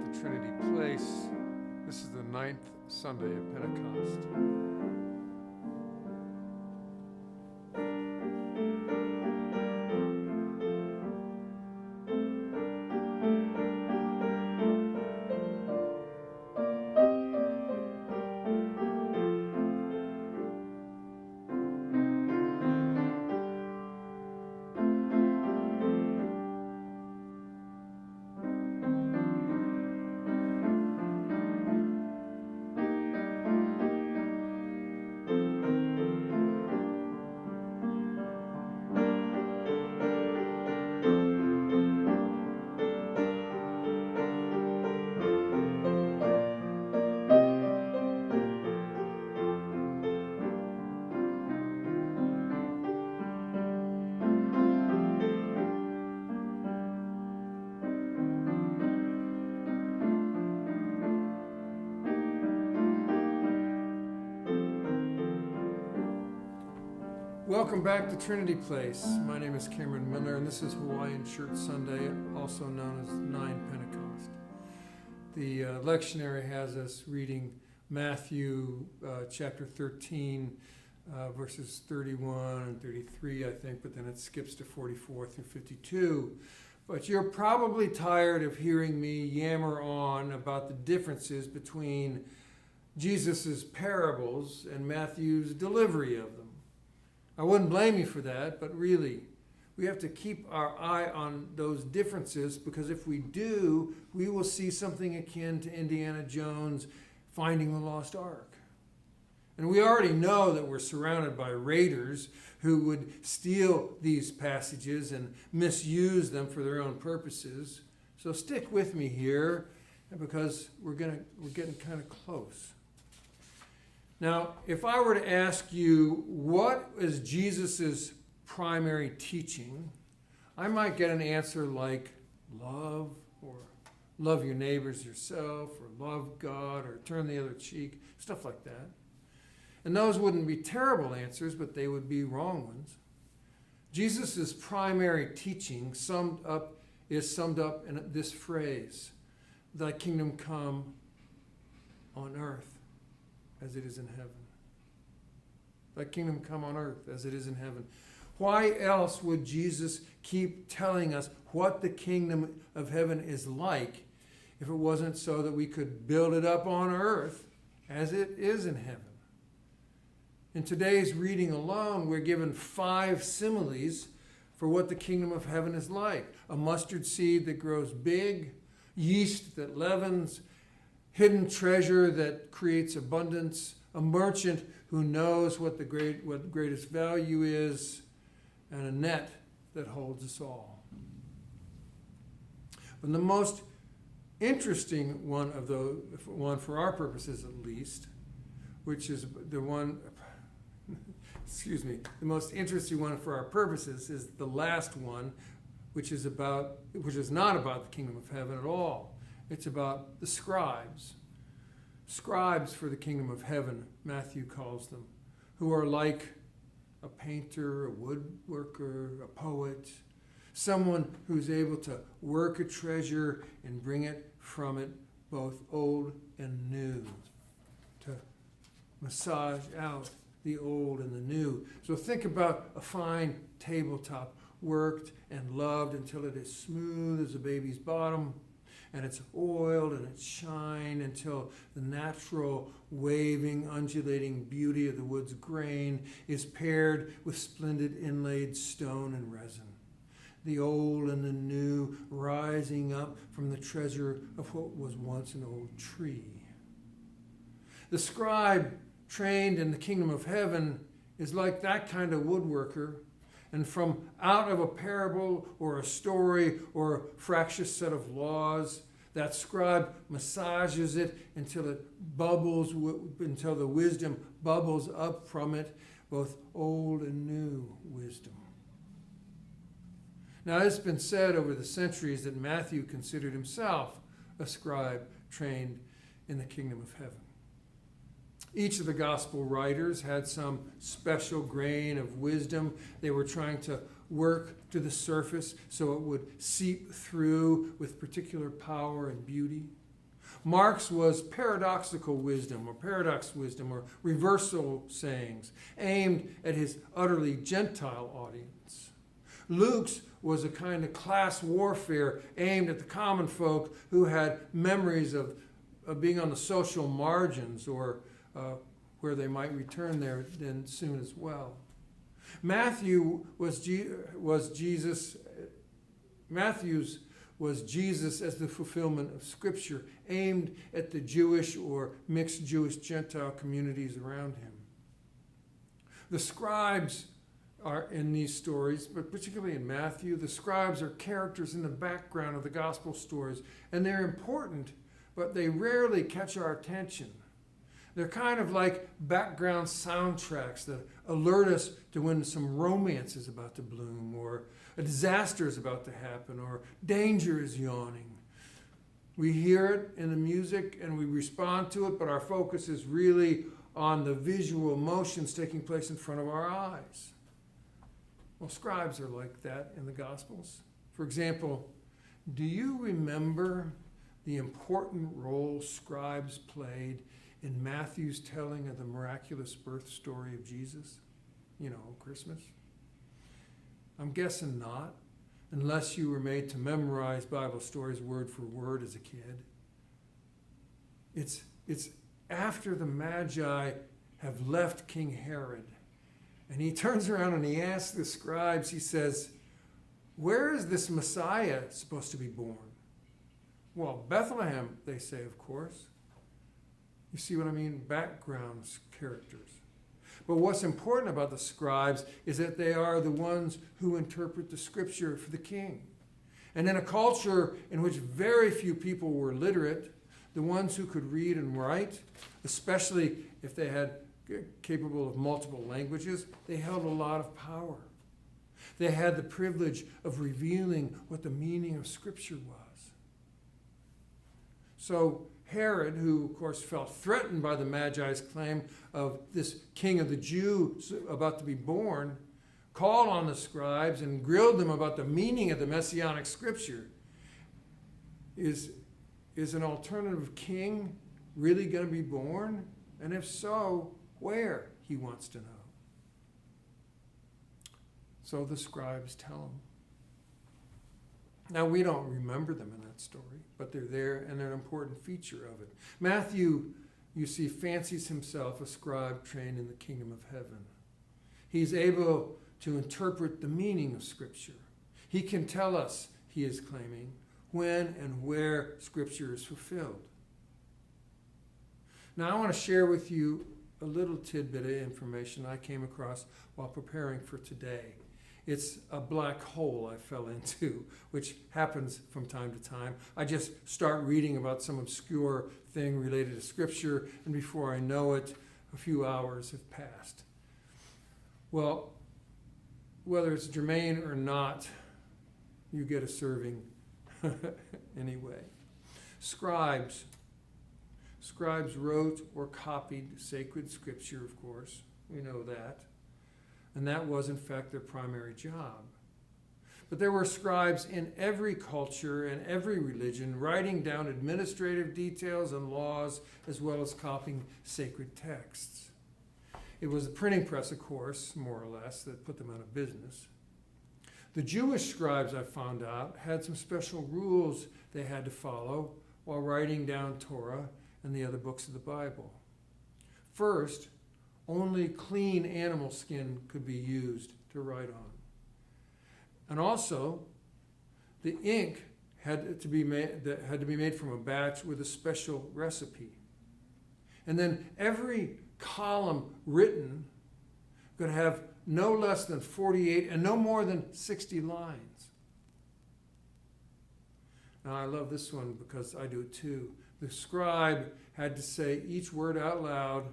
to Trinity Place. This is the 9th Sunday of Pentecost. Welcome back to Trinity Place. My name is Cameron Miller, and this is Hawaiian Shirt Sunday, also known as 9 Pentecost. The lectionary has us reading Matthew chapter 13, verses 31 and 33, I think, but then it skips to 44 through 52. But you're probably tired of hearing me yammer on about the differences between Jesus' parables and Matthew's delivery of them. I wouldn't blame you for that, but really, we have to keep our eye on those differences, because if we do, we will see something akin to Indiana Jones finding the lost ark. And we already know that we're surrounded by raiders who would steal these passages and misuse them for their own purposes. So stick with me here, because we're getting kind of close. Now, if I were to ask you, what is Jesus' primary teaching, I might get an answer like love, or love your neighbors yourself, or love God, or turn the other cheek, stuff like that. And those wouldn't be terrible answers, but they would be wrong ones. Jesus' primary teaching is summed up in this phrase: thy kingdom come on earth as it is in heaven. Thy kingdom come on earth as it is in heaven. Why else would Jesus keep telling us what the kingdom of heaven is like if it wasn't so that we could build it up on earth as it is in heaven? In today's reading alone, we're given 5 similes for what the kingdom of heaven is like. A mustard seed that grows big, yeast that leavens, hidden treasure that creates abundance, a merchant who knows what the greatest value is, and a net that holds us all. But the most interesting one of those, one for our purposes at least, which is the one, the most interesting one for our purposes is the last one, which is not about the kingdom of heaven at all. It's about the scribes. Scribes for the kingdom of heaven, Matthew calls them, who are like a painter, a woodworker, a poet, someone who's able to work a treasure and bring it from it, both old and new, to massage out the old and the new. So think about a fine tabletop, worked and loved until it is smooth as a baby's bottom, and it's oiled and it's shined until the natural, waving, undulating beauty of the wood's grain is paired with splendid inlaid stone and resin. The old and the new rising up from the treasure of what was once an old tree. The scribe trained in the kingdom of heaven is like that kind of woodworker, and from out of a parable or a story or a fractious set of laws, that scribe massages it until it bubbles, until the wisdom bubbles up from it, both old and new wisdom. Now, it's been said over the centuries that Matthew considered himself a scribe trained in the kingdom of heaven. Each of the gospel writers had some special grain of wisdom they were trying to work to the surface so it would seep through with particular power and beauty. Mark's was paradoxical wisdom, or paradox wisdom, or reversal sayings, aimed at his utterly Gentile audience. Luke's was a kind of class warfare aimed at the common folk who had memories of being on the social margins, or where they might return there then soon as well. Matthew's was Jesus as the fulfillment of Scripture, aimed at the Jewish or mixed Jewish-Gentile communities around him. The scribes are in these stories, but particularly in Matthew, the scribes are characters in the background of the gospel stories, and they're important, but they rarely catch our attention. They're kind of like background soundtracks that alert us to when some romance is about to bloom, or a disaster is about to happen, or danger is yawning. We hear it in the music and we respond to it, but our focus is really on the visual motions taking place in front of our eyes. Well, scribes are like that in the Gospels. For example, do you remember the important role scribes played in Matthew's telling of the miraculous birth story of Jesus? You know, Christmas. I'm guessing not, unless you were made to memorize Bible stories word for word as a kid. It's after the Magi have left King Herod, and he turns around and he asks the scribes, he says, "Where is this Messiah supposed to be born?" Well, Bethlehem, they say, of course. You see what I mean? Background characters. But what's important about the scribes is that they are the ones who interpret the Scripture for the king. And in a culture in which very few people were literate, the ones who could read and write, especially if they had capable of multiple languages, they held a lot of power. They had the privilege of revealing what the meaning of Scripture was. So Herod, who of course felt threatened by the Magi's claim of this king of the Jews about to be born, called on the scribes and grilled them about the meaning of the messianic Scripture. Is an alternative king really going to be born? And if so, where? He wants to know. So the scribes tell him. Now, we don't remember them in that story, but they're there and they're an important feature of it. Matthew, you see, fancies himself a scribe trained in the kingdom of heaven. He's able to interpret the meaning of Scripture. He can tell us, he is claiming, when and where Scripture is fulfilled. Now, I want to share with you a little tidbit of information I came across while preparing for today. It's a black hole I fell into, which happens from time to time. I just start reading about some obscure thing related to Scripture, and before I know it, a few hours have passed. Well, whether it's germane or not, you get a serving anyway. Scribes wrote or copied sacred Scripture, of course. We know that. And that was, in fact, their primary job. But there were scribes in every culture and every religion writing down administrative details and laws, as well as copying sacred texts. It was the printing press, of course, more or less, that put them out of business. The Jewish scribes, I found out, had some special rules they had to follow while writing down Torah and the other books of the Bible. First, only clean animal skin could be used to write on. And also, the ink had to be made from a batch with a special recipe. And then every column written could have no less than 48 and no more than 60 lines. Now, I love this one because I do it too. The scribe had to say each word out loud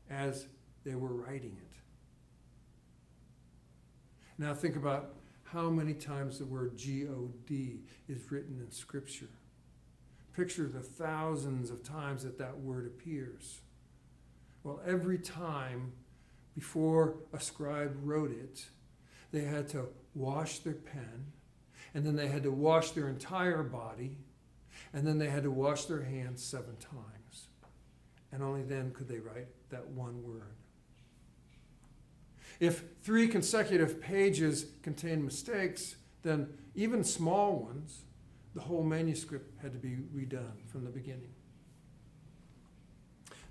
as they were writing it. Now think about how many times the word G-O-D is written in Scripture. Picture the thousands of times that word appears. Well, every time before a scribe wrote it, they had to wash their pen, and then they had to wash their entire body, And then they had to wash their hands 7 times. And only then could they write that one word. If 3 consecutive pages contained mistakes, then even small ones, the whole manuscript had to be redone from the beginning.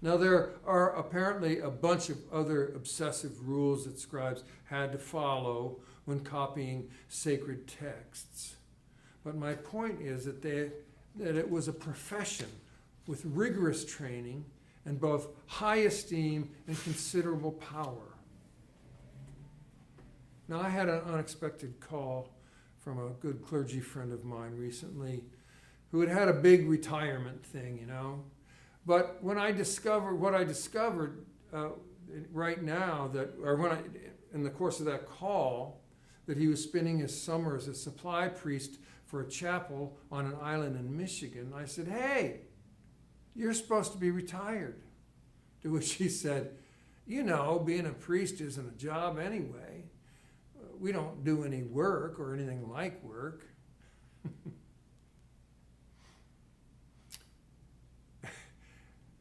Now, there are apparently a bunch of other obsessive rules that scribes had to follow when copying sacred texts. But my point is that it was a profession with rigorous training and both high esteem and considerable power. Now, I had an unexpected call from a good clergy friend of mine recently who had had a big retirement thing, But when I discovered what I discovered right now, in the course of that call, that he was spending his summer as a supply priest for a chapel on an island in Michigan, I said, "Hey, you're supposed to be retired." To which he said, "Being a priest isn't a job anyway. We don't do any work or anything like work."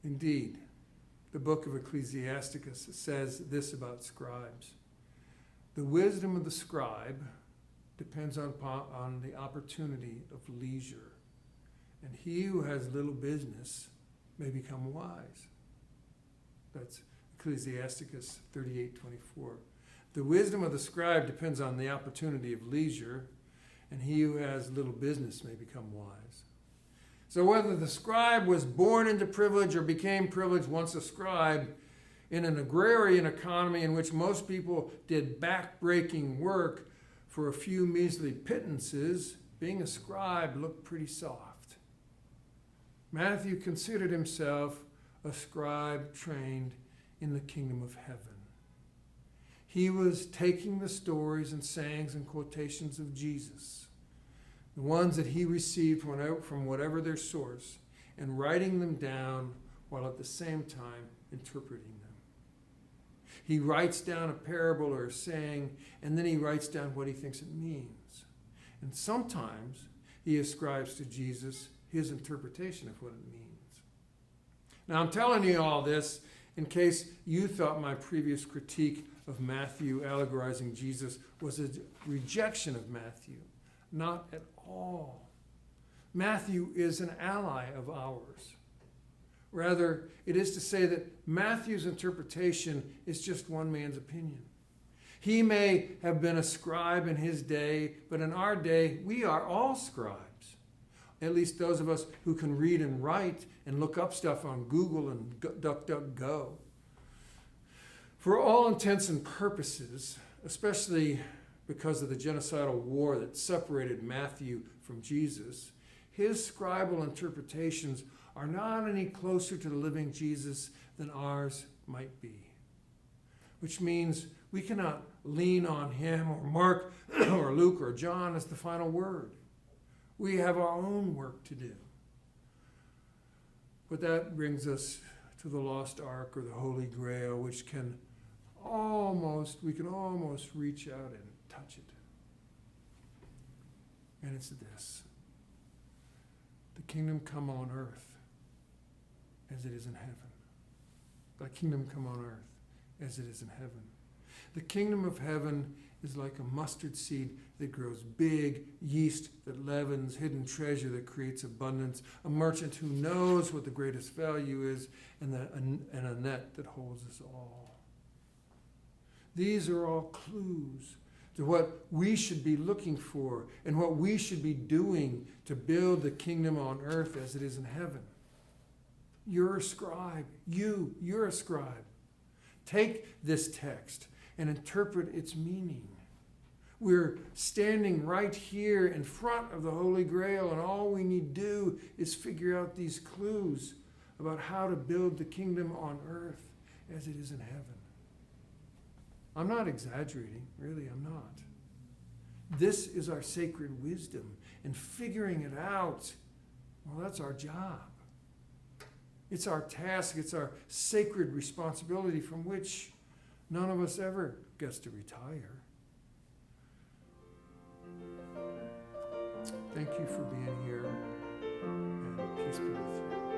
Indeed, the book of Ecclesiasticus says this about scribes. The wisdom of the scribe depends on the opportunity of leisure, and he who has little business may become wise. That's Ecclesiasticus 38:24. The wisdom of the scribe depends on the opportunity of leisure, and he who has little business may become wise. So whether the scribe was born into privilege or became privileged once a scribe, in an agrarian economy in which most people did back-breaking work for a few measly pittances, being a scribe looked pretty soft. Matthew considered himself a scribe trained in the kingdom of heaven. He was taking the stories and sayings and quotations of Jesus, the ones that he received from whatever their source, and writing them down while at the same time interpreting them. He writes down a parable or a saying, and then he writes down what he thinks it means. And sometimes he ascribes to Jesus his interpretation of what it means. Now, I'm telling you all this in case you thought my previous critique of Matthew allegorizing Jesus was a rejection of Matthew. Not at all. Matthew is an ally of ours. Rather, it is to say that Matthew's interpretation is just one man's opinion. He may have been a scribe in his day, but in our day, we are all scribes. At least those of us who can read and write and look up stuff on Google and DuckDuckGo. For all intents and purposes, especially because of the genocidal war that separated Matthew from Jesus, his scribal interpretations are not any closer to the living Jesus than ours might be. Which means we cannot lean on him or Mark or Luke or John as the final word. We have our own work to do. But that brings us to the lost ark or the Holy Grail, which we can almost reach out and touch it. And it's this: the kingdom come on earth as it is in heaven. Thy kingdom come on earth as it is in heaven. The kingdom of heaven is like a mustard seed that grows big, yeast that leavens, hidden treasure that creates abundance, a merchant who knows what the greatest value is, and a net that holds us all. These are all clues to what we should be looking for and what we should be doing to build the kingdom on earth as it is in heaven. You're a scribe. You're a scribe. Take this text and interpret its meaning. We're standing right here in front of the Holy Grail, and all we need to do is figure out these clues about how to build the kingdom on earth as it is in heaven. I'm not exaggerating, really, I'm not. This is our sacred wisdom, and figuring it out, well, that's our job. It's our task, it's our sacred responsibility from which none of us ever gets to retire. Thank you for being here. and peace be with you.